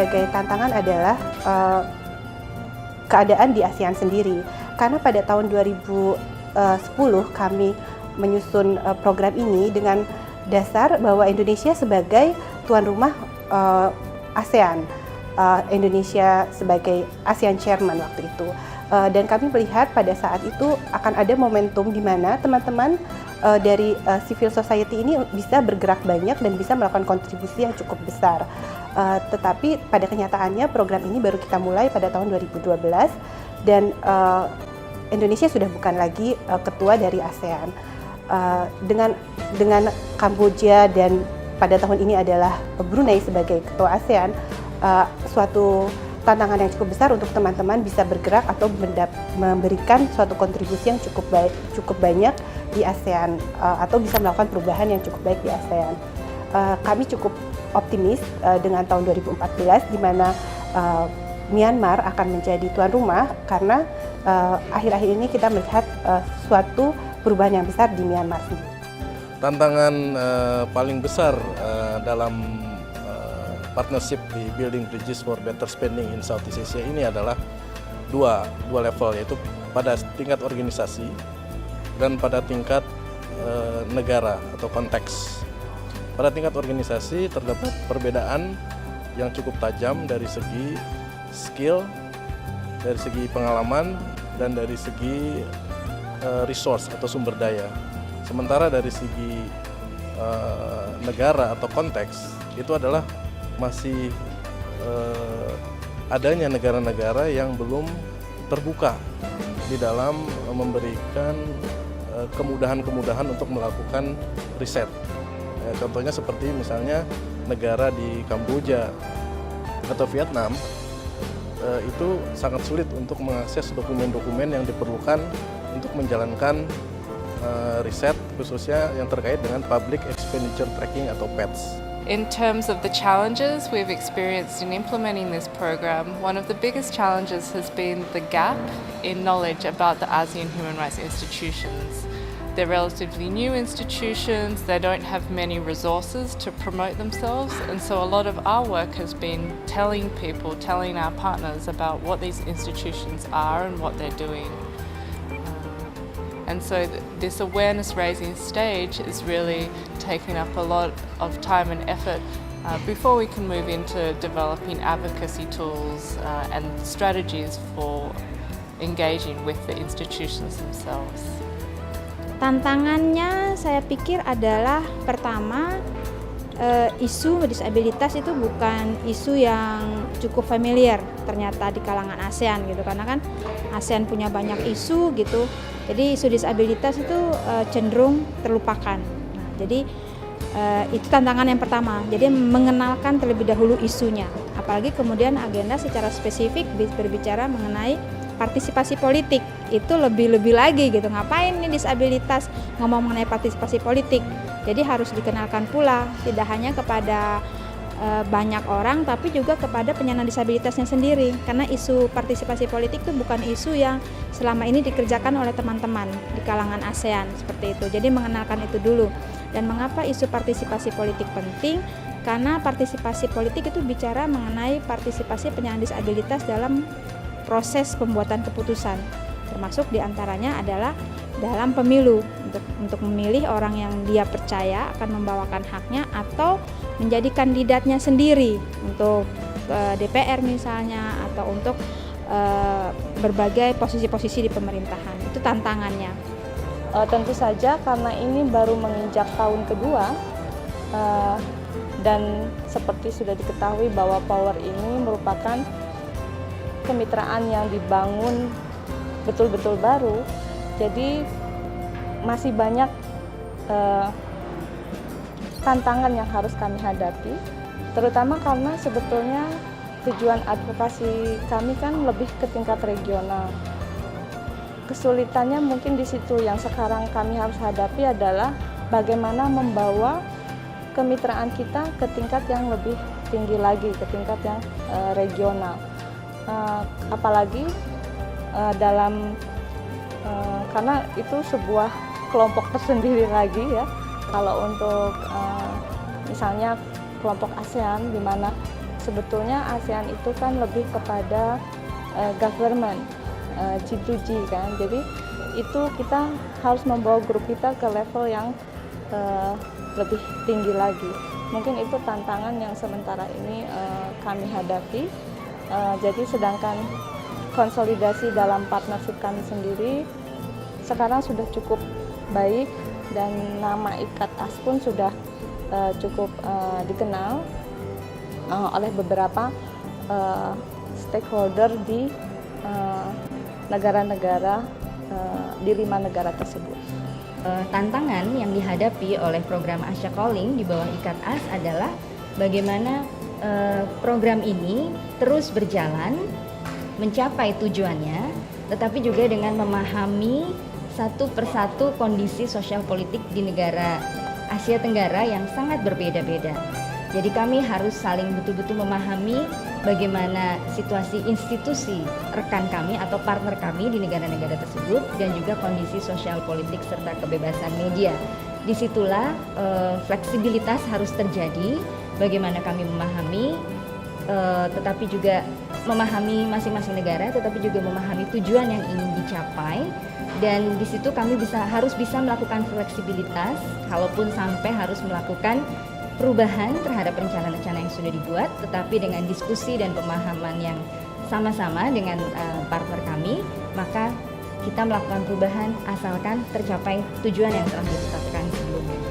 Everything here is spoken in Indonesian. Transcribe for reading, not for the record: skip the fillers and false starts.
sebagai tantangan adalah keadaan di ASEAN sendiri. Karena pada tahun 2010 kami menyusun program ini dengan dasar bahwa Indonesia sebagai tuan rumah ASEAN, Indonesia sebagai ASEAN Chairman waktu itu. Dan kami melihat pada saat itu akan ada momentum di mana teman-teman dari civil society ini bisa bergerak banyak dan bisa melakukan kontribusi yang cukup besar. Tetapi pada kenyataannya program ini baru kita mulai pada tahun 2012 dan Indonesia sudah bukan lagi ketua dari ASEAN. Dengan Kamboja dan pada tahun ini adalah Brunei sebagai ketua ASEAN, suatu tantangan yang cukup besar untuk teman-teman bisa bergerak atau memberikan suatu kontribusi yang cukup banyak di ASEAN atau bisa melakukan perubahan yang cukup baik di ASEAN. Kami cukup optimis dengan tahun 2014 di mana Myanmar akan menjadi tuan rumah karena akhir-akhir ini kita melihat suatu perubahan yang besar di Myanmar sendiri. Tantangan paling besar dalam partnership di Building Bridges for Better Spending in Southeast Asia ini adalah dua level, yaitu pada tingkat organisasi dan pada tingkat negara atau konteks. Pada tingkat organisasi terdapat perbedaan yang cukup tajam dari segi skill, dari segi pengalaman, dan dari segi resource atau sumber daya. Sementara dari segi negara atau konteks itu adalah masih adanya negara-negara yang belum terbuka di dalam memberikan kemudahan-kemudahan untuk melakukan riset. Contohnya seperti misalnya negara di Kamboja atau Vietnam itu sangat sulit untuk mengakses dokumen-dokumen yang diperlukan untuk menjalankan riset khususnya yang terkait dengan Public Expenditure Tracking atau PETS. In terms of the challenges we've experienced in implementing this program, one of the biggest challenges has been the gap in knowledge about the ASEAN human rights institutions. They're relatively new institutions, they don't have many resources to promote themselves, and so a lot of our work has been telling people, telling our partners about what these institutions are and what they're doing. And so this awareness raising stage is really taking up a lot of time and effort before we can move into developing advocacy tools and strategies for engaging with the institutions themselves. Tantangannya saya pikir adalah pertama, isu disabilitas itu bukan isu yang cukup familiar ternyata di kalangan ASEAN gitu, karena kan ASEAN punya banyak isu gitu, jadi isu disabilitas itu cenderung terlupakan. Nah, jadi itu tantangan yang pertama, jadi mengenalkan terlebih dahulu isunya, apalagi kemudian agenda secara spesifik berbicara mengenai partisipasi politik, itu lebih lagi gitu, ngapain nih disabilitas ngomong mengenai partisipasi politik. Jadi harus dikenalkan pula tidak hanya kepada banyak orang tapi juga kepada penyandang disabilitasnya sendiri, karena isu partisipasi politik itu bukan isu yang selama ini dikerjakan oleh teman-teman di kalangan ASEAN seperti itu. Jadi mengenalkan itu dulu. Dan mengapa isu partisipasi politik penting? Karena partisipasi politik itu bicara mengenai partisipasi penyandang disabilitas dalam proses pembuatan keputusan, termasuk diantaranya adalah dalam pemilu, untuk memilih orang yang dia percaya akan membawakan haknya atau menjadi kandidatnya sendiri untuk DPR misalnya, atau untuk berbagai posisi-posisi di pemerintahan. Itu tantangannya. Tentu saja karena ini baru menginjak tahun kedua dan seperti sudah diketahui bahwa Power ini merupakan kemitraan yang dibangun betul-betul baru, jadi masih banyak tantangan yang harus kami hadapi, terutama karena sebetulnya tujuan advokasi kami kan lebih ke tingkat regional. Kesulitannya mungkin di situ, yang sekarang kami harus hadapi adalah bagaimana membawa kemitraan kita ke tingkat yang lebih tinggi lagi, ke tingkat yang regional. Apalagi dalam karena itu sebuah kelompok tersendiri lagi ya. Kalau untuk misalnya kelompok ASEAN, di mana sebetulnya ASEAN itu kan lebih kepada government, G2G kan. Jadi itu kita harus membawa grup kita ke level yang lebih tinggi lagi. Mungkin itu tantangan yang sementara ini kami hadapi. Jadi sedangkan konsolidasi dalam partnership kami sendiri sekarang sudah cukup baik dan nama IKAT-AS pun sudah cukup dikenal oleh beberapa stakeholder di negara-negara di 5 negara tersebut. Tantangan yang dihadapi oleh program Asia Calling di bawah IKAT-AS adalah bagaimana program ini terus berjalan mencapai tujuannya, tetapi juga dengan memahami satu persatu kondisi sosial politik di negara Asia Tenggara yang sangat berbeda-beda. Jadi kami harus saling betul-betul memahami bagaimana situasi institusi rekan kami atau partner kami di negara-negara tersebut dan juga kondisi sosial politik serta kebebasan media. Disitulah fleksibilitas harus terjadi, bagaimana kami memahami tetapi juga memahami masing-masing negara, tetapi juga memahami tujuan yang ingin dicapai, dan di situ kami harus bisa melakukan fleksibilitas, kalaupun sampai harus melakukan perubahan terhadap rencana-rencana yang sudah dibuat, tetapi dengan diskusi dan pemahaman yang sama-sama dengan partner kami, maka kita melakukan perubahan asalkan tercapai tujuan yang telah ditetapkan sebelumnya.